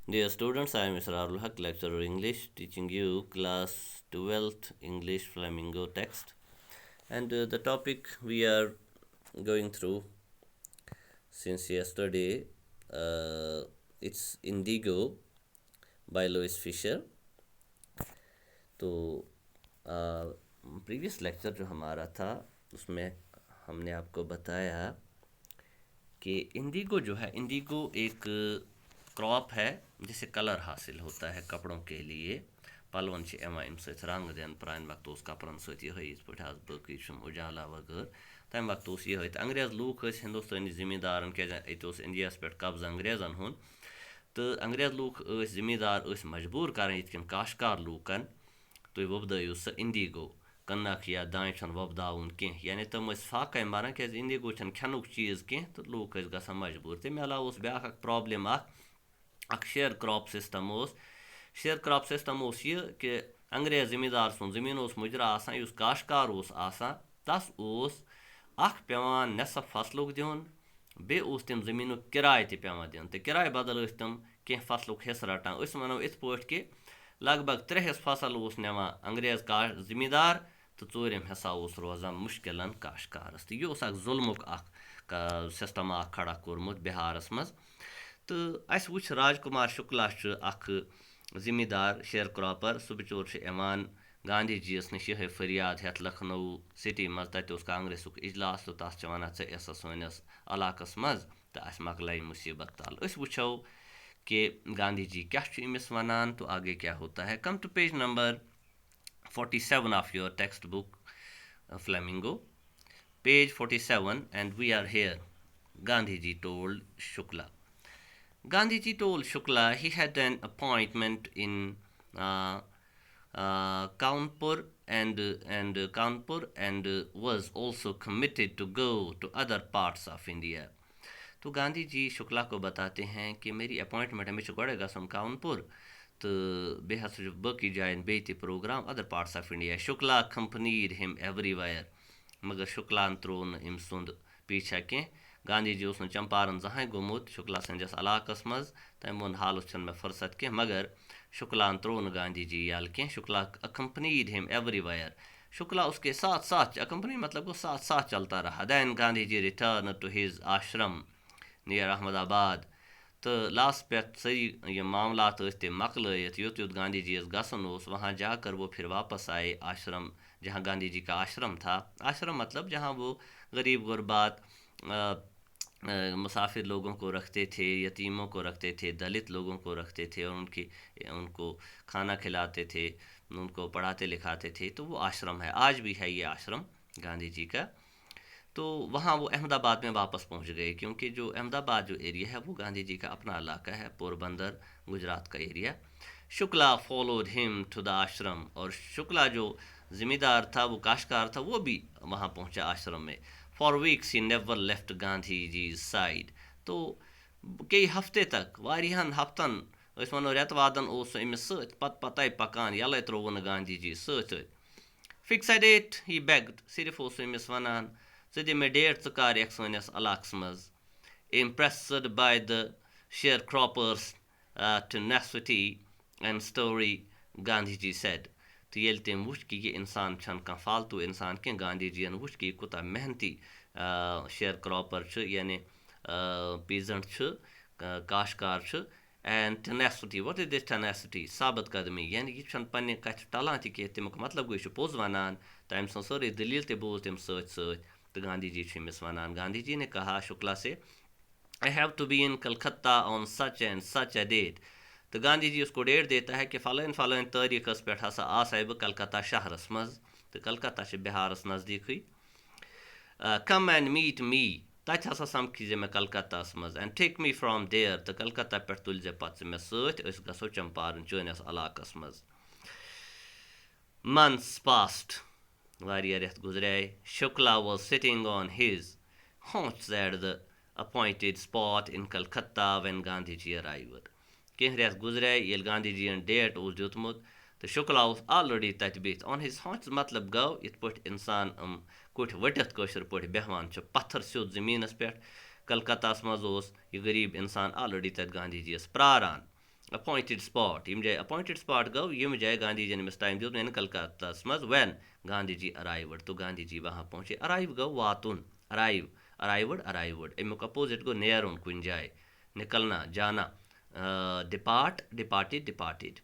Dear students, I am Mr. Arul Haq, lecturer English, teaching you class 12th English Flamingo text. And the topic we are going through since yesterday, it's Indigo by Louis Fisher. तो previous lecture जो हमारा था उसमें हमने आपको बताया कि Indigo जो है, इंडिगो एक क्रॉप है जिसे कलर हासिल होता है कपड़ों के लिए। पलवन अम रंग दिन प्रान वक्त कपड़न सत पे आज बकम उजाला वगैरह तम वक्त ये अंग्रेज लूक हिंदुस्तानी जिमीदारन क्या इंडिया पे कब्ज अंग्रेजन हुन तो अंग्रेज लूक जिमीदार मजबूर कर काशकार लूकन तुम वोपदयु सह इंडिगो कनक या दान वोपदावन कह यानी तम फाक मरान क्या इंडिगो खेनुक चीज़ कह तो लूक ग मजबूर तमें अलाव ब्या problem share crop system share crop system यह कि अंग्रेज जिमीदार सुन जमीन मुजरा काशकार तस पेवान नेसफ फसलुक दिन बे तम जमीन किराय पेवान दिन तो किराय बदल तम कह फसलुक हिस्स रटान वनो इत पे कि लगभग 3 हिस्स फसल नवा अंग्रेज जिमीदार तो 4 हिस्सा रोजान मुश्किल काशकारस तो यह जुल्मुक सिस्टम खड़ा कोर्मुत बिहारस मज तो अस वुच राजकुमार शुक्ला जिमीदार शेयर क्रॉपर सह बिचोर गांधी जी नश ये फरियाद हेत लखनऊ सिटी मज तत कांग्रेस इजलास तो तस वन ऐसा सनिस इलाकस मज तो अस मकल मुसीबत तल वो कि गांधी जी क्या इमिस वनान तो आगे क्या होता है। Come to page number 47 of your text book Flamingo, page 47, and we are here. Gandhiji told Shukla. Gandhiji told Shukla he had an appointment in Kanpur and was also committed to go to other parts of India. तो गांधी जी शुक्ला को बताते हैं कि मेरी appointment है मे गम कानपुर तो बे बी जान बे programme other parts of India. Shukla accompanied him everywhere मगर शुक्लान त्रो अम सुंद पीछा कह। गांधी जी चंपारण जहां गोमुत शुक्ला संदिस इलाकस मज तम वो हालस मे फुर्सत कह मगर शुक्लान त्रो गांधी जी यल कह। Shukla accompanied him everywhere, Shukla उसके साथ साथ अकम्पनी मतलब वो साथ साथ चलता रहा। Then Gandhi ji return to his ashram near Ahmedabad तो लास्ट पे सही ये मामला तम मकल युत युत गांधी जी गसन वहाँ जाकर वो फिर वापस आए आश्रम जहाँ गांधी जी का आश्रम था। आश्रम मतलब जहाँ वो गरीब गुरबात मुसाफिर लोगों को रखते थे, यतीमों को रखते थे, दलित लोगों को रखते थे और उनको खाना खिलाते थे, उनको पढ़ाते लिखाते थे। तो वो आश्रम है, आज भी है ये आश्रम गांधी जी का। तो वहाँ वो अहमदाबाद में वापस पहुँच गए क्योंकि जो अहमदाबाद जो एरिया है वो गांधी जी का अपना इलाका है, पोरबंदर गुजरात का area. Shukla followed him to the ashram, और शुक्ला जो ज़िम्मेदार था वो काशकार था वो भी वहाँ पहुँचा आश्रम में। Four weeks he never left Gandhi ji side, तो कई हफ्ते तक वारियान हफ्तन वनो रेत वादन अमिस पत पकान यल त्रोवन गांधी जी सत। Fix a date he bagged, सिर्फ अमिस वनान द मे डेट कर सनिस इलाकस मज। Impressed by the sharecroppers' tenacity and story, Gandhi ji said. तो ये तम वुच कि यह इंसान कह फालतू इंसान कह, गांधी जी वुच कि कुछ मेहनती शेयर क्रॉपर यानी पीजेंट काशकार and tenacity. What is this tenacity? साबित कदमी, यानी यह पे कथ टलान तह तमुक मतलब गो यह पोज वनान। तो अम सारी दलील तह बोल तम तो गांधी जी अमिस वनान। गांधी जी ने कहा शुक्ला से, I have to be in Calcutta on such and such a date. तो गांधी जी उसको डेट देता है कि फ़लान फ़लान तारीखस पे हसा आसाय बह कलकत्ता शहरस मज, तो कलकत्ता बिहारस नज़दीक। कम एंड मीट मी, तत हसा समखी मे कलकत्ता मज, and take me from there, तो कलकत्ता पे तुल पे मे सत गो चंपारण चनिस इलाकस मज। Months passed, वारिया रेत गुजरे। Shukla was sitting on his haunches at the appointed spot in Calcutta when Gandhi ji arrived. कह रेत गुजरे ये गांधी जी डेट दितमुत तो शुक्ला ऑलरेडी तत बिथ ऑन हिज हाउंच। मतलब गो इत पे इंसान कुठ वटित कशर पे बेहवान पत्थर सिद जमीनस पे कलकत्ता मज यह गरीब इंसान ऑलरेडी तत गांधी जी प्रारान। appointed spot यम जाए appointed spot गो यम जाए गांधी जी ने मिस टाइम दियो कलकत्ता मज when गांधी जी arrived तो गांधी जी वहाँ पहुँचे arrive गो वातुन arrive arrived अमुक अपोजिट गो नेरुन कुन जाए निकलना जाना departed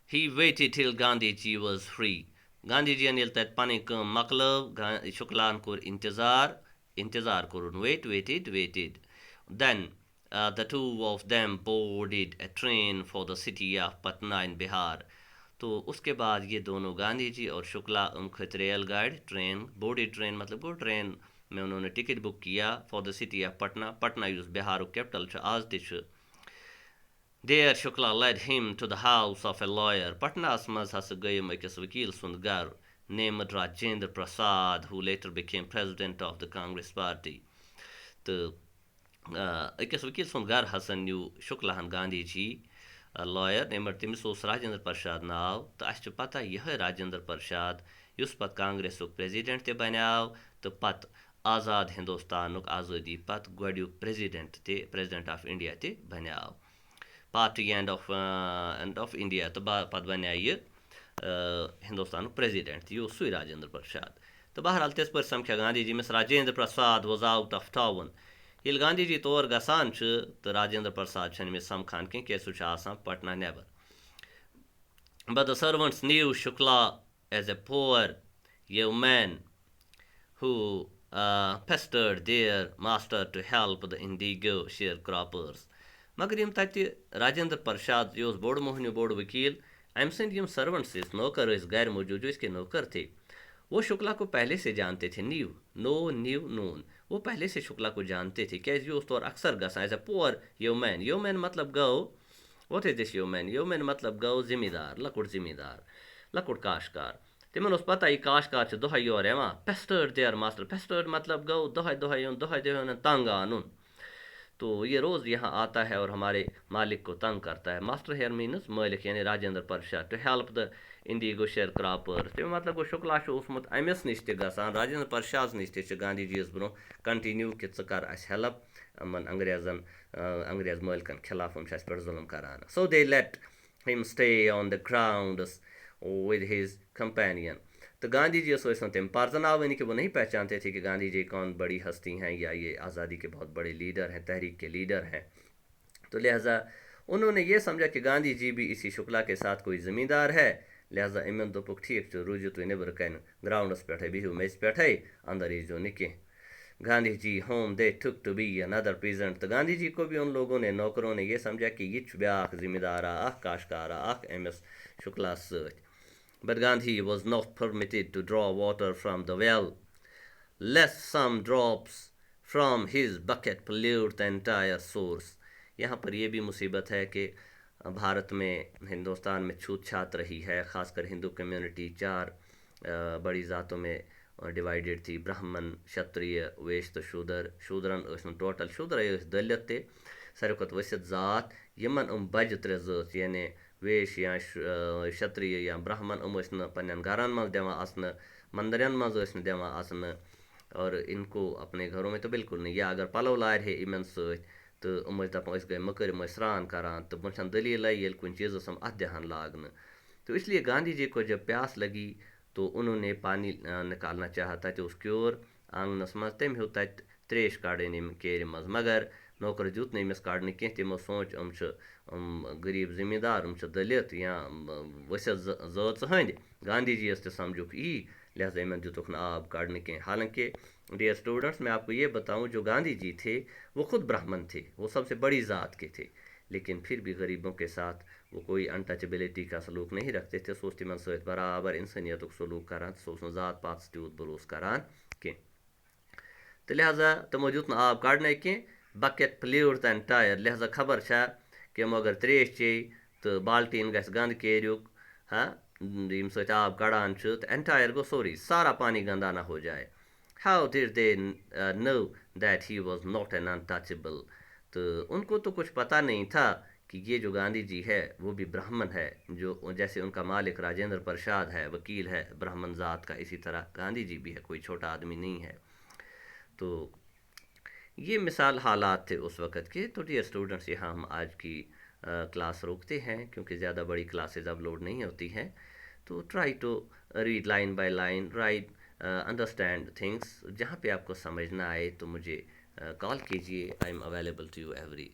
he waited till Gandhi ji was free Gandhi ji ने तत पन कम मकलब शुक्लान कोर इंतजार कोरुन waited then the two of them boarded a train for the city of Patna in Bihar तो उसके बाद ये दोनों गांधी जी और शुक्ला खत रेलगाड़ी ट्रेन बोर्डेड ट्रेन मतलब वो ट्रेन में उन्होंने टिकट बुक किया for the city of Patna Patna use Bihar capital आज तह There Shukla led him to the house of a lawyer. Patna's maz has gayum ekis vakil sund gar named Rajendra Prasad, who later became president of the Congress Party. तो ekis vakil sund gar hasan new Shukla हन Gandhi ji lawyer Neymar तमिस ओस राजेंद्र प्रसाद नाव तो अस पता यह Rajendra Prasad use पत Congress president ते बन्याव तो पत आज़ाद हिंदुस्तान आज़ादी पत गोडुक प्रेसिडेंट ऑफ इंडिया ते बन्याव पार्टी एंड ऑफ इंडिया तो पत बने हिंदुस्तान प्रेसिडेंट यह सू राजेंद्र प्रसाद तो बहरहाल तस पे समख्या गांधी जी मिस Rajendra Prasad was out of town ये गांधी जी तौर गसान तो राजेंद्र प्रसाद अमिस समखान कह सह Patna neighbour but the servants knew Shukla as a poor young man who pestered their master to help the indigo sharecroppers मगर यम तत राजेंद्र प्रसाद यह बोड़ मोहन बोड़ वकील अम सद यम सर्वेंट्स नौकर गैर मौजूद जो इसके नौकर थे वो शुक्ला को पहले से जानते थे न्यू नून वो पहले से शुक्ला को जानते थे क्या ये तौर अक्सर गसान एज ए पुअर योमैन मतलब गो वॉट इज दिस योमैन मतलब गो जिम्मेदार लकुट काशकार तिमन पता यह काशकार दोहे योर यवान पेस्टर्ड देयर मास्टर पेस्टर्ड मतलब गो दोहे तंग आनुन तो ये रोज़ यहाँ आता है और हमारे मालिक को तंग करता है मास्टर हेयर मीनस मालिक यानी Rajendra Prasad to help the indigo share croppers तमें मतलब गो शुक्ला ओसमुत अमिस नश गसान राजेंद्र प्रसाद नश गांधी जी ब्रो कंटिन्यू कि कर हेल्प यमन अंग्रेज मालिकन खिलाफ पे जुल्म करान so they let him stay on the grounds with his companion तो गांधी जी तम पारजनावनी कि वो नहीं पहचानते थे कि गांधी जी कौन बड़ी हस्ती हैं या ये आज़ादी के बहुत बड़े लीडर हैं तहरीक के लीडर हैं तो लिहाजा उन्होंने ये समझा कि गांधी जी भी इसी शुक्ला के साथ कोई ज़मींदार है लिहाजा इमन दोपुक ठीक रूजू तो नबर कन ग्राउंडस पे बिहू मेज पे अंदर जो निके Gandhi ji home they took to be another present तो गांधी जी को भी उन लोगों ने नौकरों ने यह समझा कि यह ब्याख जिम्मेदारा काशकारा अमिस शुक्ला सत But Gandhi was not permitted to draw water from the well, lest some drops from his bucket pollute the entire source. यहाँ पर यह भी मुसीबत है कि भारत में हिंदुस्तान में छूत छात रही है ख़ासकर हिंदू कम्युनिटी चार बड़ी ज़ातों में डिवाइडेड थी ब्राह्मण क्षत्रिय वैश्य शूद्रन टोटल शूद्र दलित ते सारे वसित ज़ात यमन बज त्रे ज़ात यानी वेश या क्षत्रिय या ब्राह्मण पन्न घरन मज दिवान मंदिरन मज दिवान और इनको अपने घरों में तो बिल्कुल नहीं या अगर पलव लार है इमन सत तो दपान गए मकर स्रान करान तो वुन दलील ये कुछ चीज़ अत दहन लागन तो इसलिए गांधी जी को जब प्यास लगी तो उन्होंने पानी निकालना चाहा तत क्योर आंगनस मज तम हेउ तत त्रेश कड़न केर मज मगर नौकर जुत नमिस कड़न कह तमो सोच गरीब जिम्मेदार दलित या वसित ज़ात हंद गांधी जी तो समझुक यी लिहाजा इन दुतुक आब कड़न कह हालांकि डियर स्टूडेंट्स मैं आपको ये बताऊं जो गांधी जी थे वो खुद ब्राह्मण थे वो सबसे बड़ी ज़ात के थे लेकिन फिर भी गरीबों के साथ वो कोई अनटचेबिलिटी का सलूक नहीं रखते थे सोच तिमन सत बराबर इंसानियत सलूक करान सो ज़ात पात तूत भरोस करान कह तो लिहाजा तमो दुत आब कड़न कह बकेट पोल्यूट द एंटायर लिहाजा खबर कि अगर त्रेश चे तो बाल्टीन गस गंद केरियुक हाँ यम सत आब कड़ान तो एंटायर गो सोरी सारा पानी गंदा ना हो जाए how did they know that he was not an untouchable तो उनको तो कुछ पता नहीं था कि ये जो गांधी जी है वो भी ब्राह्मण है जो जैसे उनका मालिक राजेंद्र प्रसाद है वकील है ब्राह्मण ज़ात का इसी तरह गांधी जी भी है कोई छोटा आदमी नहीं है तो ये मिसाल हालात थे उस वक़्त के तो डियर स्टूडेंट्स यहाँ हम आज की क्लास रोकते हैं क्योंकि ज़्यादा बड़ी क्लासेस अपलोड नहीं होती हैं। तो try to read line by line, right, understand things. जहाँ पे आपको समझ ना आए तो मुझे कॉल कीजिए। I am available to you every